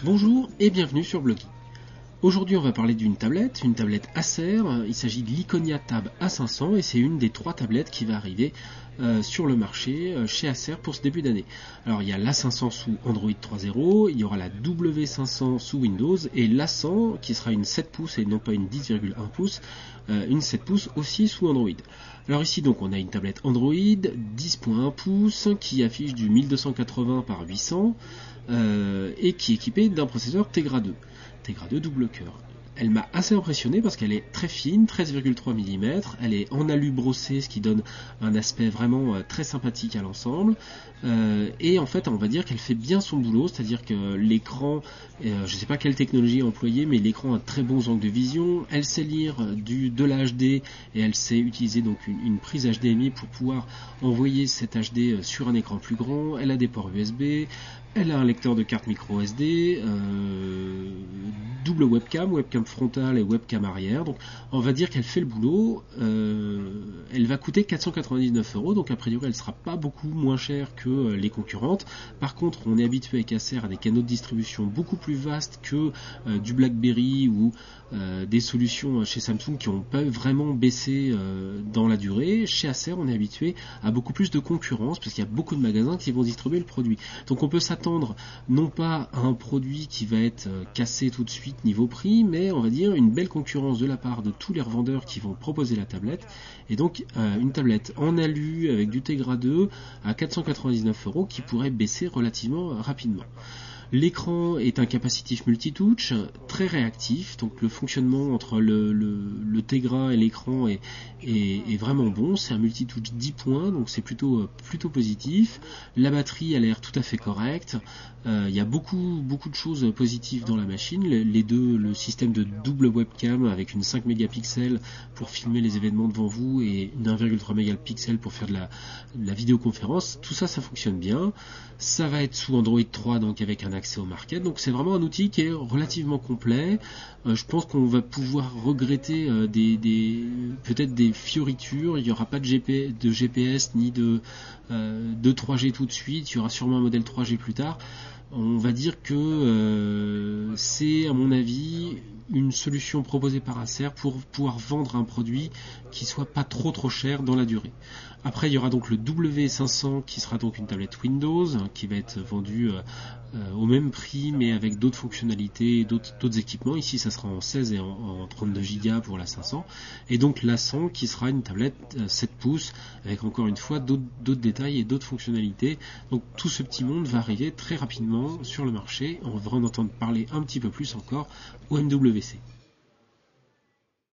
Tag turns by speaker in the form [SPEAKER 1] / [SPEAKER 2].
[SPEAKER 1] Bonjour et bienvenue sur Blogi. Aujourd'hui on va parler d'une tablette Acer. Il s'agit de l'Iconia Tab A500 et c'est une des 3 tablettes qui va arriver sur le marché chez Acer pour ce début d'année. Alors il y a l'A500 sous Android 3.0, il y aura la W500 sous Windows et l'A100 qui sera une 7 pouces et non pas une 10,1 pouces, une 7 pouces aussi sous Android. Alors ici donc on a une tablette Android 10.1 pouces qui affiche du 1280 par 800 et qui est équipée d'un processeur Tegra 2 double cœur. Elle m'a assez impressionné parce qu'elle est très fine, 13,3 mm, elle est en alu brossé, ce qui donne un aspect vraiment très sympathique à l'ensemble, et en fait on va dire qu'elle fait bien son boulot, c'est-à-dire que l'écran, je ne sais pas quelle technologie employée, mais l'écran a très bons angles de vision, elle sait lire de la HD et elle sait utiliser donc une prise HDMI pour pouvoir envoyer cette HD sur un écran plus grand, elle a des ports USB, elle a un lecteur de carte micro SD, double webcam frontale et webcam arrière, donc on va dire qu'elle fait le boulot. Elle va coûter 499€, donc a priori elle sera pas beaucoup moins chère que les concurrentes. Par contre on est habitué avec Acer à des canaux de distribution beaucoup plus vastes que du BlackBerry ou des solutions chez Samsung qui ont pas vraiment baissé dans la durée. Chez Acer on est habitué à beaucoup plus de concurrence parce qu'il y a beaucoup de magasins qui vont distribuer le produit, donc on peut s'attendre non pas à un produit qui va être cassé tout de suite niveau prix, mais on va dire une belle concurrence de la part de tous les revendeurs qui vont proposer la tablette, et donc une tablette en alu avec du Tegra 2 à 499€ qui pourrait baisser relativement rapidement. L'écran est un capacitif multitouch, très réactif, donc le fonctionnement entre le Tegra et l'écran est vraiment bon. C'est un multitouch 10 points, donc c'est plutôt positif. La batterie a l'air tout à fait correcte. Il y a beaucoup de choses positives dans la machine. Le système de double webcam avec une 5 mégapixels pour filmer les événements devant vous et une 1,3 mégapixels pour faire de la vidéoconférence, tout ça fonctionne bien. Ça va être sous Android 3, donc avec un accès au market, donc c'est vraiment un outil qui est relativement complet. Je pense qu'on va pouvoir regretter peut-être des fioritures. Il n'y aura pas de GPS ni de 3G tout de suite, il y aura sûrement un modèle 3G plus tard. On va dire que c'est à mon avis une solution proposée par Acer pour pouvoir vendre un produit qui soit pas trop cher dans la durée. Après il y aura donc le W500 qui sera donc une tablette Windows qui va être vendue au même prix mais avec d'autres fonctionnalités et d'autres équipements. Ici ça sera en 16 et en 32 Go pour la 500, et donc la 100 qui sera une tablette 7 pouces avec encore une fois d'autres détails et d'autres fonctionnalités. Donc tout ce petit monde va arriver très rapidement sur le marché. On va en entendre parler un petit peu plus encore au MWC.